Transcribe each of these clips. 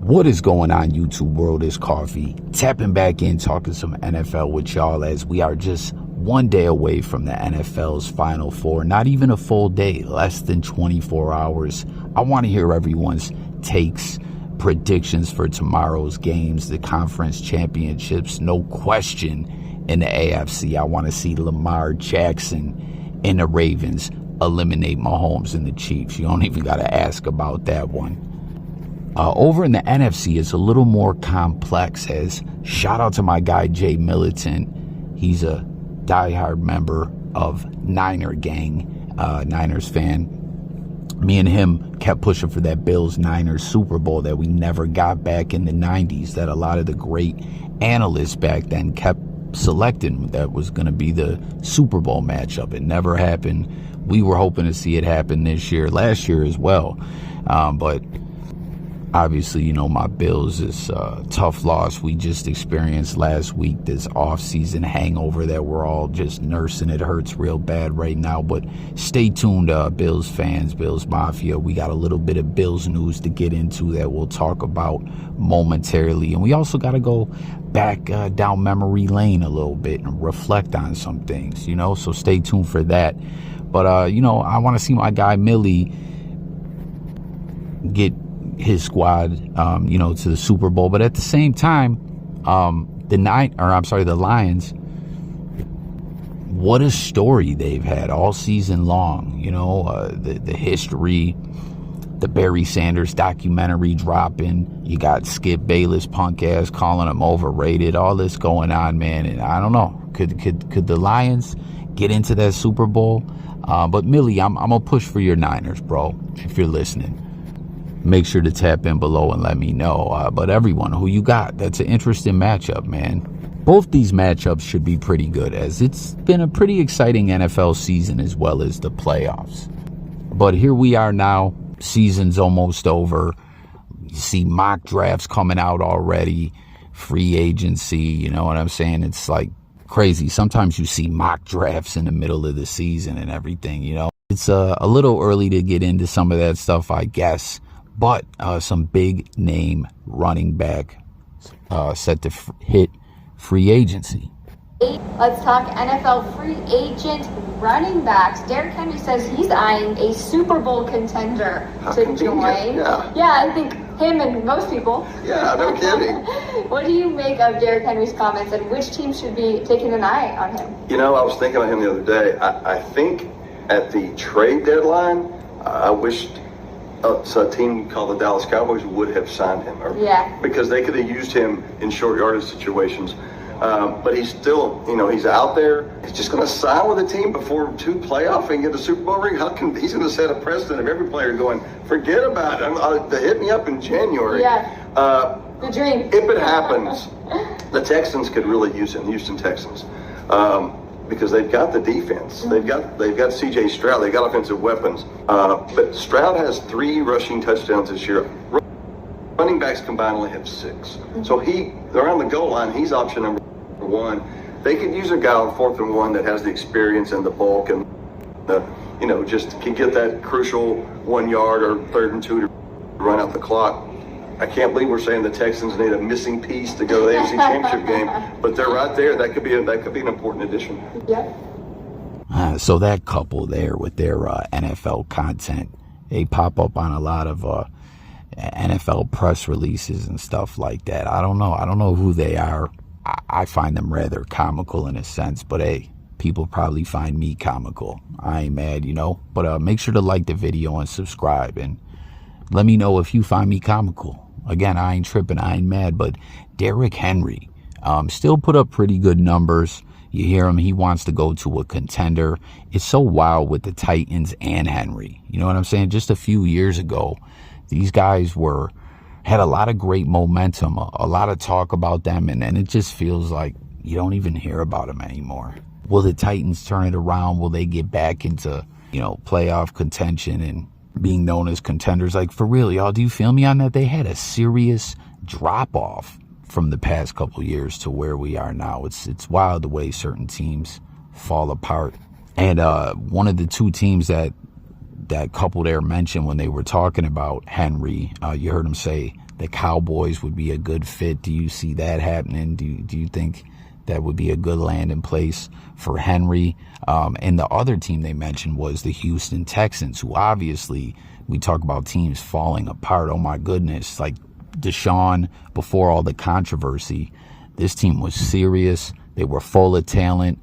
What is going on, YouTube world? It's Coffee. Tapping back in, talking some NFL with y'all as we are just one day away from the NFL's Final Four. Not even a full day, less than 24 hours. I want to hear everyone's takes, predictions for tomorrow's games, the conference championships, no question, in the AFC. I want to see Lamar Jackson and the Ravens eliminate Mahomes and the Chiefs. You don't even got to ask about that one. Over in the NFC, it's a little more complex, as shout out to my guy Jay Militant. He's a diehard member of Niner Gang, Niners fan. Me and him kept pushing for that Bills-Niners Super Bowl that we never got back in the 90s, that a lot of the great analysts back then kept selecting that was going to be the Super Bowl matchup. It never happened. We were hoping to see it happen this year, last year as well. But obviously, you know, my Bills is a tough loss we just experienced last week, this off-season hangover that we're all just nursing. It hurts real bad right now, but stay tuned, Bills fans, Bills Mafia. We got a little bit of Bills news to get into that we'll talk about momentarily. And we also got to go back down memory lane a little bit and reflect on some things, you know, so stay tuned for that. But, you know, I want to see my guy Millie get his squad, you know, to the Super Bowl. But at the same time, the Lions, what a story they've had all season long. You know, the history, the Barry Sanders documentary dropping. You got Skip Bayless punk ass calling them overrated. All this going on, man. And I don't know, could the Lions get into that Super Bowl? But Millie, I'm gonna push for your Niners, bro. If you're listening, make sure to tap in below and let me know. But everyone, who you got? That's an interesting matchup, man. Both these matchups should be pretty good, as it's been a pretty exciting NFL season as well as the playoffs. But here we are now. Season's almost over. You see mock drafts coming out already. Free agency, you know what I'm saying? It's like crazy. Sometimes you see mock drafts in the middle of the season and everything, you know. It's a little early to get into some of that stuff, I guess. But some big name running back set to hit free agency. Let's talk NFL free agent running backs. Derrick Henry says he's eyeing a Super Bowl contender to join. Yeah, I think him and most people. Yeah, no kidding. What do you make of Derrick Henry's comments, and which team should be taking an eye on him? You know, I was thinking of him the other day. I think at the trade deadline, I wished a team called the Dallas Cowboys would have signed him. Because they could have used him in short yardage situations. But he's still, you know, he's out there. He's just going to sign with a team before two playoff and get a Super Bowl ring. He's going to set a precedent of every player going, forget about it. They hit me up in January. The dream. If it happens, the Texans could really use him, Houston Texans. Because they've got the defense. They've got C.J. Stroud. They've got offensive weapons. But Stroud has 3 rushing touchdowns this year. Running backs combined only have 6. So around the goal line, he's option number 1. They could use a guy on 4th and 1 that has the experience and the bulk and you know, just can get that crucial 1 yard or 3rd and 2 to run out the clock. I can't believe we're saying the Texans need a missing piece to go to the AFC Championship game, but they're right there. That could be an important addition. So that couple there with their NFL content, they pop up on a lot of NFL press releases and stuff like that. I don't know who they are. I find them rather comical in a sense, but hey, people probably find me comical. I ain't mad, you know. But make sure to like the video and subscribe, and let me know if you find me comical. Again, I ain't tripping, I ain't mad. But Derrick Henry still put up pretty good numbers. You hear him, he wants to go to a contender. It's so wild with the Titans and Henry. You know what I'm saying? Just a few years ago, these guys had a lot of great momentum, a lot of talk about them, and it just feels like you don't even hear about them anymore. Will the Titans turn it around? Will they get back into, you know, playoff contention and being known as contenders? Like, for real, y'all, do you feel me on that? They had a serious drop-off from the past couple years to where we are now. It's wild the way certain teams fall apart. And one of the 2 teams that couple there mentioned when they were talking about Henry, you heard him say the Cowboys would be a good fit. Do you see that happening? Do you think that would be a good landing place for Henry? And the other team they mentioned was the Houston Texans, who obviously, we talk about teams falling apart. Oh my goodness. Like Deshaun, before all the controversy, this team was serious. They were full of talent.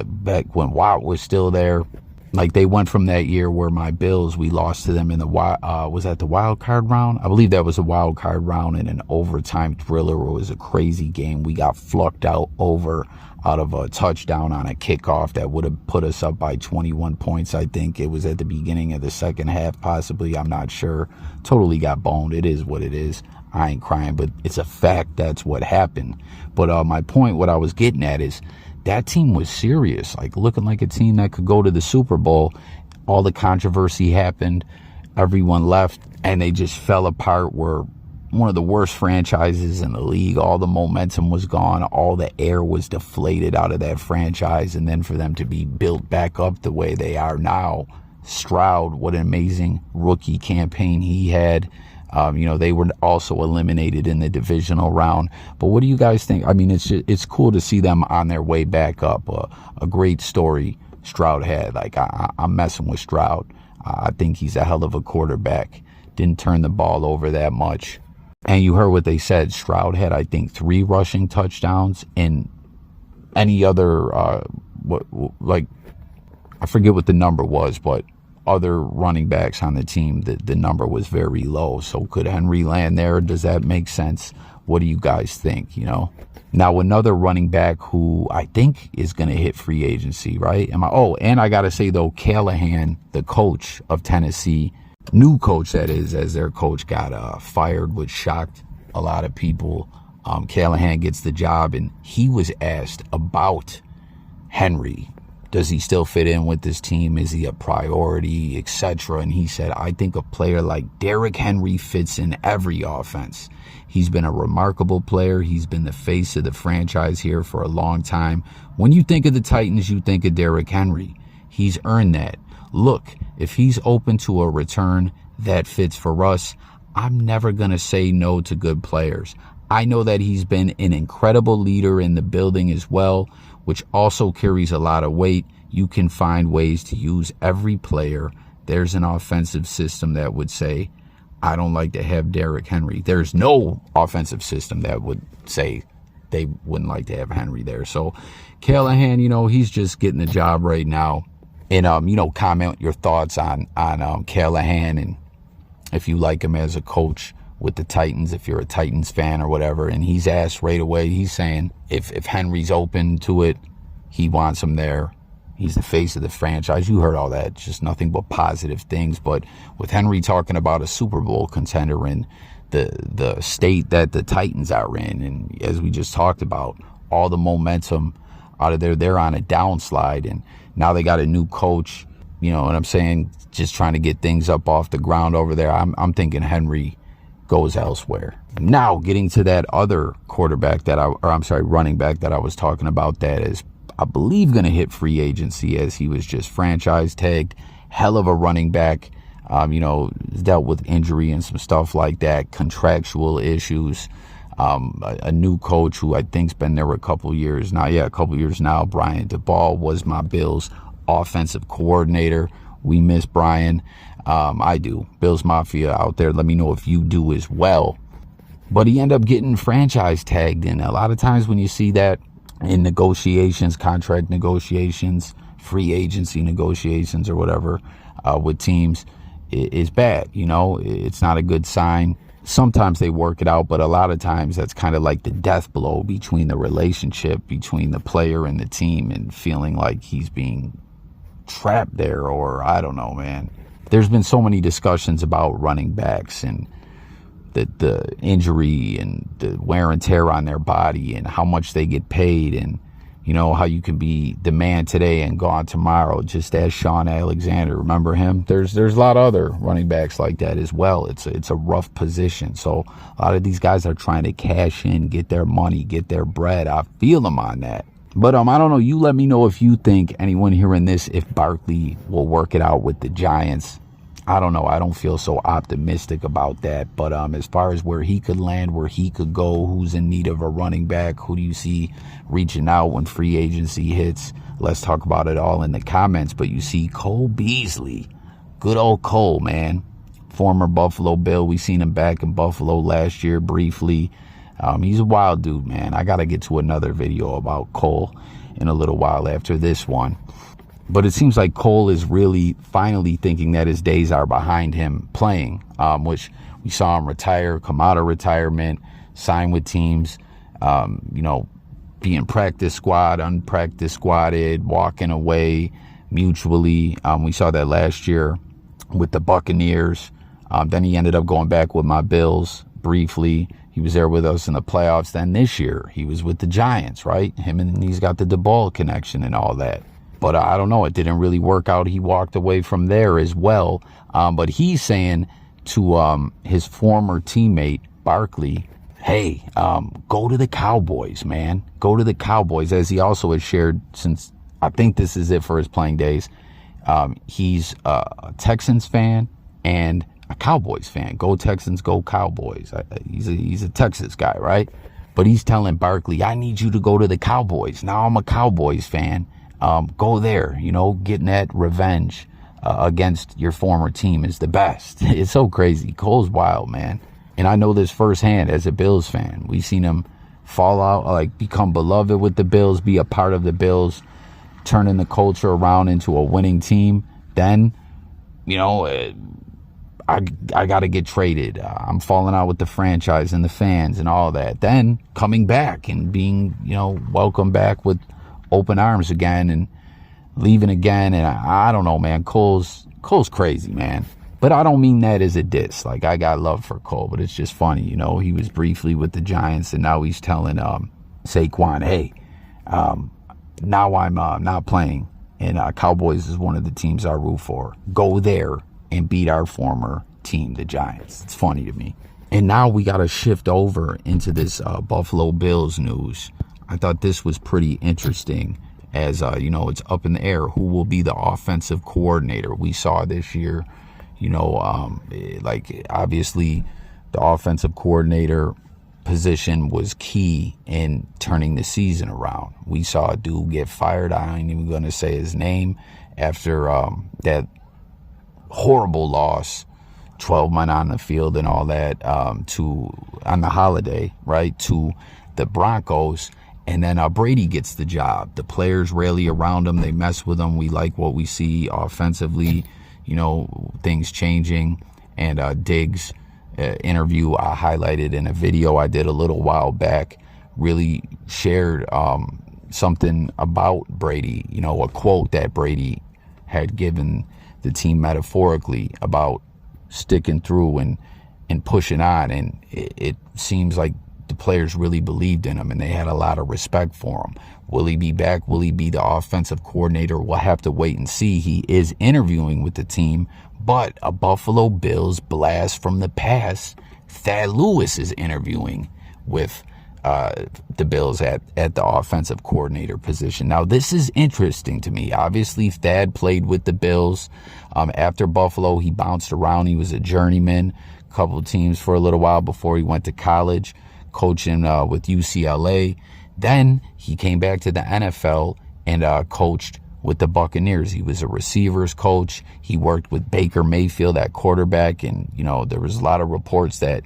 Back when Watt was still there, like they went from that year where my Bills, we lost to them in the was that the wild card round? I believe that was a wild card round in an overtime thriller. It was a crazy game. We got flucked out of a touchdown on a kickoff that would have put us up by 21 points. I think it was at the beginning of the second half, possibly. I'm not sure. Totally got boned. It is what it is. I ain't crying, but it's a fact. That's what happened. But my point, what I was getting at is, that team was serious, like looking like a team that could go to the Super Bowl. All the controversy happened. Everyone left, and they just fell apart. Were one of the worst franchises in the league. All the momentum was gone. All the air was deflated out of that franchise. And then for them to be built back up the way they are now. Stroud, what an amazing rookie campaign he had. They were also eliminated in the divisional round. But what do you guys think? I mean, it's cool to see them on their way back up. A great story Stroud had. Like, I'm messing with Stroud. I think he's a hell of a quarterback. Didn't turn the ball over that much. And you heard what they said. Stroud had, I think, 3 rushing touchdowns. And any other, I forget what the number was, but other running backs on the team, the number was very low. So could Henry land there? Does that make sense? What do you guys think? Now another running back who I think is going to hit free agency, right? And I got to say though, Callahan, the coach of Tennessee, new coach that is, as their coach got fired, which shocked a lot of people. Callahan gets the job, and he was asked about Henry. Does he still fit in with this team? Is he a priority, etc.? And he said, I think a player like Derrick Henry fits in every offense. He's been a remarkable player. He's been the face of the franchise here for a long time. When you think of the Titans, you think of Derrick Henry. He's earned that. Look, if he's open to a return that fits for us, I'm never going to say no to good players. I know that he's been an incredible leader in the building as well, which also carries a lot of weight. You can find ways to use every player. There's an offensive system that would say, I don't like to have Derrick Henry. There's no offensive system that would say they wouldn't like to have Henry there. So Callahan, he's just getting the job right now. And, comment your thoughts on Callahan, and if you like him as a coach with the Titans, if you're a Titans fan or whatever. And he's asked right away, he's saying if Henry's open to it, he wants him there. He's the face of the franchise. You heard all that, just nothing but positive things. But with Henry talking about a Super Bowl contender in the state that the Titans are in, and as we just talked about, all the momentum out of there, they're on a downslide, and now they got a new coach, what I'm saying, just trying to get things up off the ground over there. I'm thinking Henry goes elsewhere. Now, getting to that other running back that I was talking about, that is, I believe, going to hit free agency, as he was just franchise tagged. Hell of a running back. Dealt with injury and some stuff like that, contractual issues. A new coach who I think's been there a couple years now. Yeah, a couple years now. Brian DeBall was my Bills offensive coordinator. We miss Brian. I do. Bills Mafia out there, let me know if you do as well. But he ended up getting franchise tagged, and a lot of times when you see that in negotiations, contract negotiations, free agency negotiations or whatever, with teams, is bad. It's not a good sign. Sometimes they work it out, but a lot of times that's kind of like the death blow between the relationship between the player and the team, and feeling like he's being trapped there, or I don't know, man. There's been so many discussions about running backs and the injury and the wear and tear on their body and how much they get paid, and how you can be the man today and gone tomorrow. Just as Sean Alexander, remember him? There's a lot of other running backs like that as well. It's a rough position. So a lot of these guys are trying to cash in, get their money, get their bread. I feel them on that. But I don't know. You let me know if you think, anyone hearing this, if Barkley will work it out with the Giants. I don't know. I don't feel so optimistic about that. But as far as where he could land, where he could go, who's in need of a running back, who do you see reaching out when free agency hits? Let's talk about it all in the comments. But you see Cole Beasley, good old Cole, man. Former Buffalo Bill. We seen him back in Buffalo last year briefly. He's a wild dude, man. I got to get to another video about Cole in a little while after this one. But it seems like Cole is really finally thinking that his days are behind him playing, which we saw him retire, come out of retirement, sign with teams, being practice squad, unpractice squadded, walking away mutually. We saw that last year with the Buccaneers. Then he ended up going back with my Bills briefly. He was there with us in the playoffs. Then this year, he was with the Giants, right? He's got the DeBall connection and all that. But I don't know. It didn't really work out. He walked away from there as well. But he's saying to his former teammate, Barkley, hey, go to the Cowboys, man. Go to the Cowboys. As he also has shared, since I think this is it for his playing days, he's a Texans fan and a Cowboys fan. Go Texans, go Cowboys. He's a Texas guy, right? But he's telling Barkley, I need you to go to the Cowboys. Now I'm a Cowboys fan. Go there, getting that revenge against your former team is the best. It's so crazy. Cole's wild, man. And I know this firsthand as a Bills fan. We've seen him fall out, become beloved with the Bills, be a part of the Bills, turning the culture around into a winning team. Then, I got to get traded. I'm falling out with the franchise and the fans and all that. Then coming back and being, welcomed back with open arms again and leaving again. And I don't know, man. Cole's crazy, man. But I don't mean that as a diss. Like, I got love for Cole, but it's just funny, he was briefly with the Giants and now he's telling Saquon, hey, now I'm not playing. And Cowboys is one of the teams I root for. Go there and beat our former team, the Giants. It's funny to me. And now we got to shift over into this Buffalo Bills news. I thought this was pretty interesting as, it's up in the air. Who will be the offensive coordinator? We saw this year, obviously the offensive coordinator position was key in turning the season around. We saw a dude get fired. I ain't even going to say his name after that horrible loss, 12 men on the field and all that, on the holiday, right, to the Broncos. And then Brady gets the job. The players rally around him. They mess with him. We like what we see offensively, things changing. And Diggs' interview I highlighted in a video I did a little while back really shared something about Brady, a quote that Brady had given the team metaphorically about sticking through and pushing on. And it seems like the players really believed in him and they had a lot of respect for him. Will he be back? Will he be the offensive coordinator? We'll have to wait and see. He is interviewing with the team, but a Buffalo Bills blast from the past, Thad Lewis is interviewing with the Bills at the offensive coordinator position. Now, this is interesting to me. Obviously, Thad played with the Bills. After Buffalo, he bounced around. He was a journeyman, a couple of teams for a little while before he went to college, coaching with UCLA. Then he came back to the NFL and coached with the Buccaneers. He was a receivers coach. He worked with Baker Mayfield at quarterback. And, there was a lot of reports that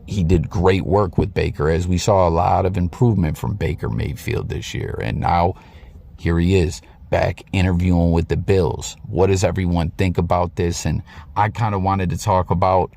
he did great work with Baker, as we saw a lot of improvement from Baker Mayfield this year. And now here he is back interviewing with the Bills. What does everyone think about this? And I kind of wanted to talk about,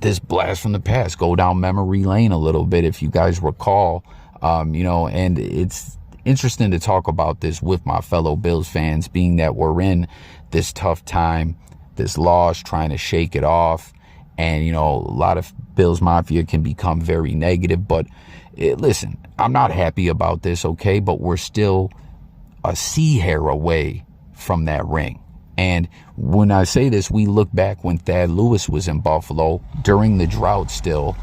this blast from the past, go down memory lane a little bit, if you guys recall, and it's interesting to talk about this with my fellow Bills fans, being that we're in this tough time, this loss, trying to shake it off. And, a lot of Bills Mafia can become very negative. But listen, I'm not happy about this, okay? But we're still a sea hair away from that ring. And when I say this, we look back when Thad Lewis was in Buffalo during the drought still.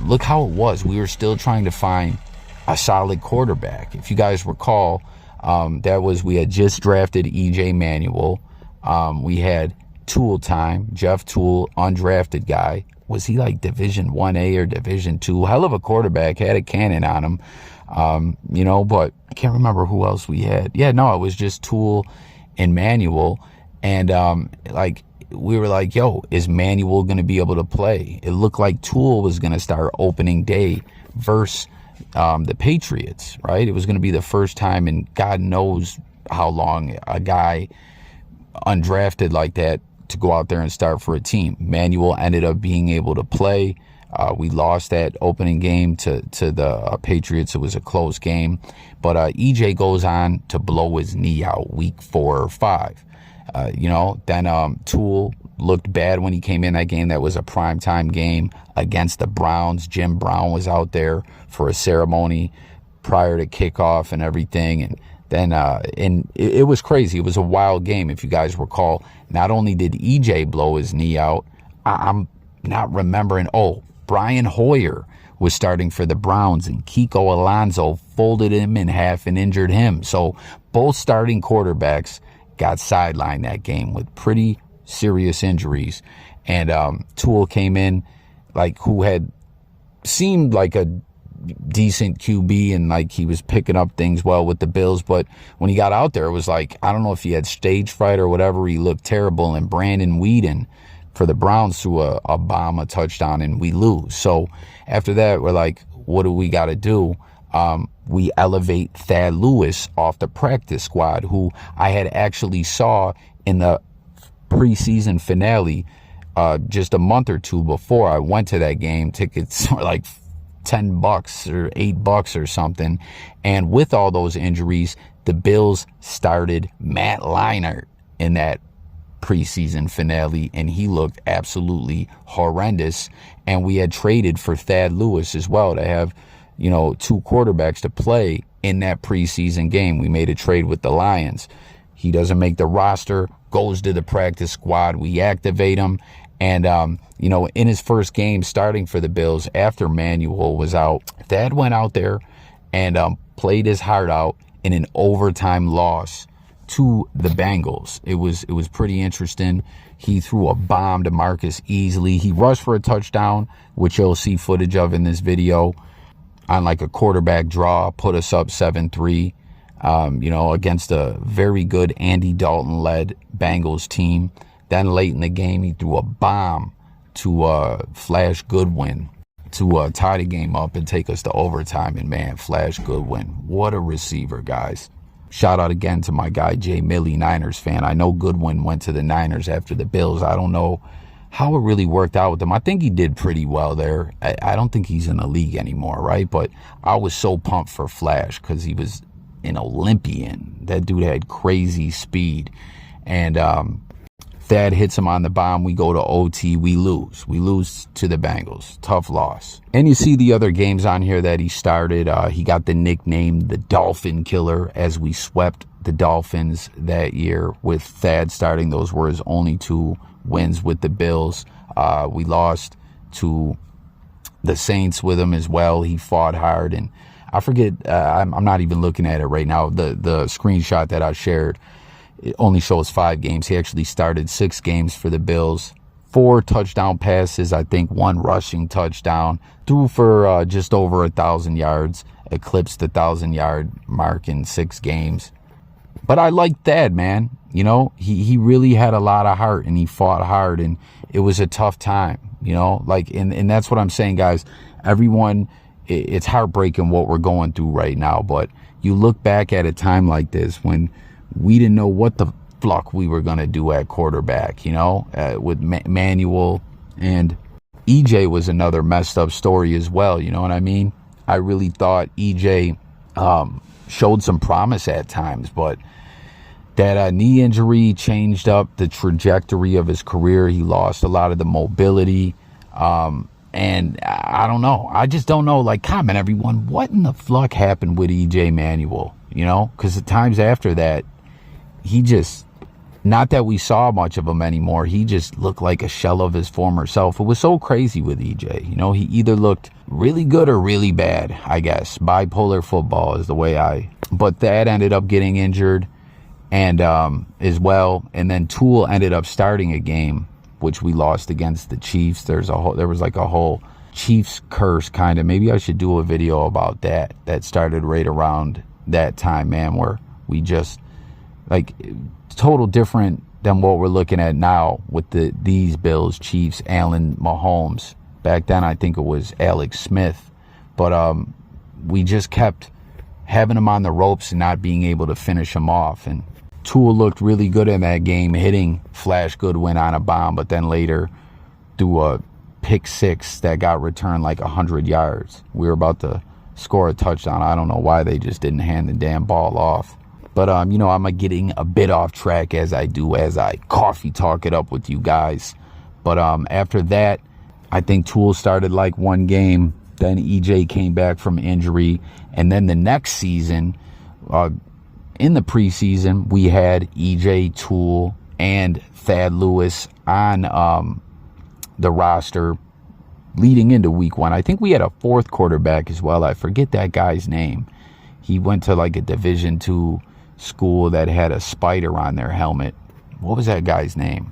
Look how it was. We were still trying to find a solid quarterback. If you guys recall, we had just drafted E.J. Manuel. We had Tool time, Jeff Tool, undrafted guy. Was he like Division 1A or Division 2? Hell of a quarterback, had a cannon on him. But I can't remember who else we had. Yeah, no, it was just Tool and Manuel. And we were like, yo, is Manuel going to be able to play? It looked like Tool was going to start opening day versus the Patriots, right? It was going to be the first time in God knows how long a guy undrafted like that to go out there and start for a team. Manuel ended up being able to play. We lost that opening game to the Patriots. It was a close game. But EJ goes on to blow his knee out week 4 or 5. Then Tool looked bad when he came in that game. That was a primetime game against the Browns. Jim Brown was out there for a ceremony prior to kickoff and everything. And then it was crazy. It was a wild game, if you guys recall. Not only did EJ blow his knee out, I'm not remembering. Oh, Brian Hoyer was starting for the Browns, and Kiko Alonso folded him in half and injured him. So both starting quarterbacks got sidelined that game with pretty serious injuries. And Tool came in, who had seemed like a decent QB, and he was picking up things well with the Bills. But when he got out there, it was I don't know if he had stage fright or whatever. He looked terrible. And Brandon Whedon for the Browns threw a touchdown, and we lose. So after that, we're like, what do we got to do? We elevate Thad Lewis off the practice squad, who I had actually saw in the preseason finale just a month or two before I went to that game. Tickets were like $10 or $8 or something. And with all those injuries, the Bills started Matt Leinart in that preseason finale, and he looked absolutely horrendous. And we had traded for Thad Lewis as well to have, 2 quarterbacks to play in that preseason game. We made a trade with the Lions. He doesn't make the roster, goes to the practice squad. We activate him. And, in his first game starting for the Bills after Manuel was out, Thad went out there and played his heart out in an overtime loss to the Bengals. It was pretty interesting. He threw a bomb to Marcus Beasley. He rushed for a touchdown, which you'll see footage of in this video, on a quarterback draw, put us up 7-3, against a very good Andy Dalton-led Bengals team. Then late in the game, he threw a bomb to Flash Goodwin to tie the game up and take us to overtime. And man, Flash Goodwin, what a receiver, guys. Shout out again to my guy, Jay Milley, Niners fan. I know Goodwin went to the Niners after the Bills. I don't know how it really worked out with him. I think he did pretty well there. I don't think he's in the league anymore, right? But I was so pumped for Flash because he was an Olympian. That dude had crazy speed. And Thad hits him on the bomb. We go to OT. We lose. We lose to the Bengals. Tough loss. And you see the other games on here that he started. He got the nickname the Dolphin Killer as we swept the Dolphins that year with Thad starting. Those were his only 2 wins with the Bills. We lost to the Saints with him as well. He fought hard. And I forget, I'm not even looking at it right now. The screenshot that I shared, it only shows 5 games. He actually started 6 games for the Bills. 4 touchdown passes, I think 1 rushing touchdown. Threw for just over 1,000 yards. Eclipsed the 1,000-yard mark in 6 games. But I like Thad, man. He really had a lot of heart, and he fought hard, and it was a tough time. And that's what I'm saying, guys. Everyone, it's heartbreaking what we're going through right now. But you look back at a time like this when we didn't know what the fuck we were going to do at quarterback, with Manuel. And EJ was another messed up story as well, you know what I mean? I really thought EJ showed some promise at times, but that knee injury changed up the trajectory of his career. He lost a lot of the mobility. And I don't know. I just don't know. Comment, everyone, what in the fuck happened with EJ Manuel? Because the times after that, he just, not that we saw much of him anymore, he just looked like a shell of his former self. It was so crazy with EJ. He either looked really good or really bad, I guess. Bipolar football is the way but Thad ended up getting injured. and as well. And then Toole ended up starting a game, which we lost against the Chiefs. There was like a whole Chiefs curse kind of. Maybe I should do a video about that. That started right around that time, man, where we just, like, total different than what we're looking at now with these Bills, Chiefs, Allen, Mahomes. Back then, I think it was Alex Smith. But we just kept having him on the ropes and not being able to finish him off. And Toole looked really good in that game, hitting Flash Goodwin on a bomb, but then later threw a pick six that got returned like 100 yards. We were about to score a touchdown. I don't know why they just didn't hand the damn ball off. But, you know, I'm getting a bit off track as I do, as I coffee talk it up with you guys. But after that, I think Toole started like one game. Then EJ came back from injury. And then the next season, in the preseason, we had EJ, Toole, and Thad Lewis on the roster leading into week one. I think we had a fourth quarterback as well. I forget that guy's name. He went to like a Division II school that had a spider on their helmet. What was that guy's name?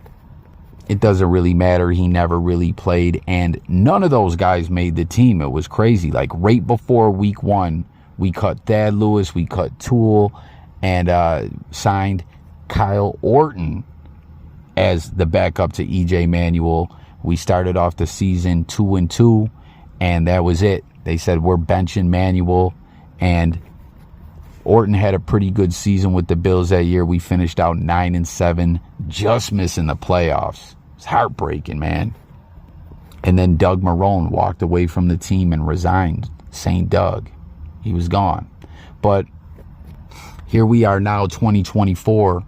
It doesn't really matter. He never really played, and none of those guys made the team. It was crazy. Like right before week one, we cut Thad Lewis, we cut Toole, and signed Kyle Orton as the backup to EJ Manuel. We started off the season 2-2, and that was it. They said we're benching Manuel, and Orton had a pretty good season with the Bills that year. We finished out 9-7, just missing the playoffs. It's heartbreaking, man. And then Doug Marrone walked away from the team and resigned. St. Doug. He was gone. But here we are now, 2024.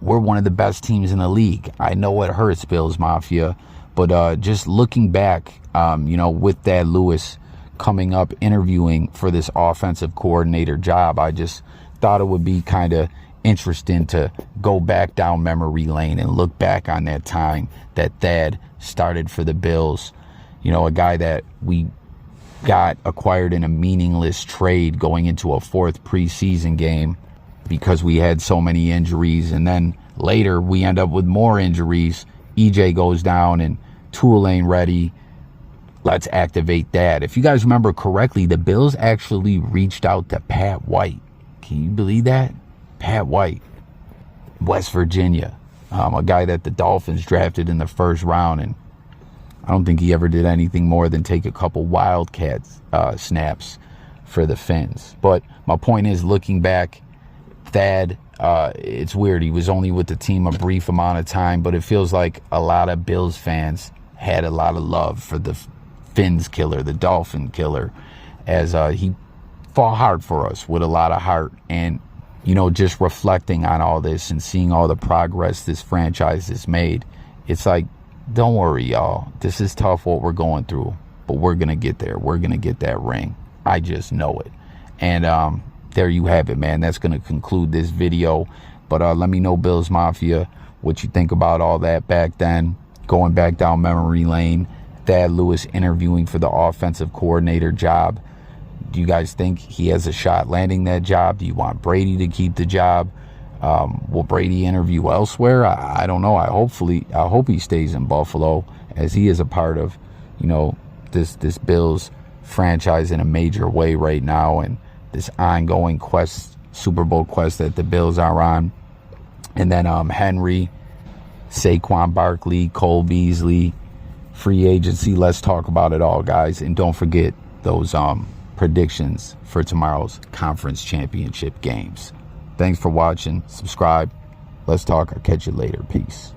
We're one of the best teams in the league. I know it hurts, Bills Mafia. But just looking back, you know, with Thad Lewis coming up interviewing for this offensive coordinator job, I just thought it would be kind of interesting to go back down memory lane and look back on that time that Thad started for the Bills. You know, a guy that we got acquired in a meaningless trade going into a fourth preseason game because we had so many injuries. And then later we end up with more injuries. EJ goes down and Toole ain't ready. Let's activate that. If you guys remember correctly, the Bills actually reached out to Pat White. Can you believe that? Pat White, West Virginia, a guy that the Dolphins drafted in the first round, and I don't think he ever did anything more than take a couple Wildcats snaps for the Fins. But my point is, looking back, Thad, it's weird. He was only with the team a brief amount of time, but it feels like a lot of Bills fans had a lot of love for the Fins killer, the Dolphin killer, as he fought hard for us with a lot of heart. And, you know, just reflecting on all this and seeing all the progress this franchise has made, it's like, don't worry, y'all. This is tough what we're going through, but we're going to get there. We're going to get that ring. I just know it. And there you have it, man. That's going to conclude this video. But let me know, Bills Mafia, what you think about all that back then, going back down memory lane. Thad Lewis interviewing for the offensive coordinator job. Do you guys think he has a shot landing that job? Do you want Brady to keep the job? Will Brady interview elsewhere? I don't know. I hope he stays in Buffalo, as he is a part of, you know, this Bills franchise in a major way right now, and this ongoing quest, Super Bowl quest that the Bills are on. And then Henry, Saquon Barkley, Cole Beasley, free agency. Let's talk about it all, guys. And don't forget those predictions for tomorrow's conference championship games. Thanks for watching. Subscribe. Let's talk. I'll catch you later. Peace.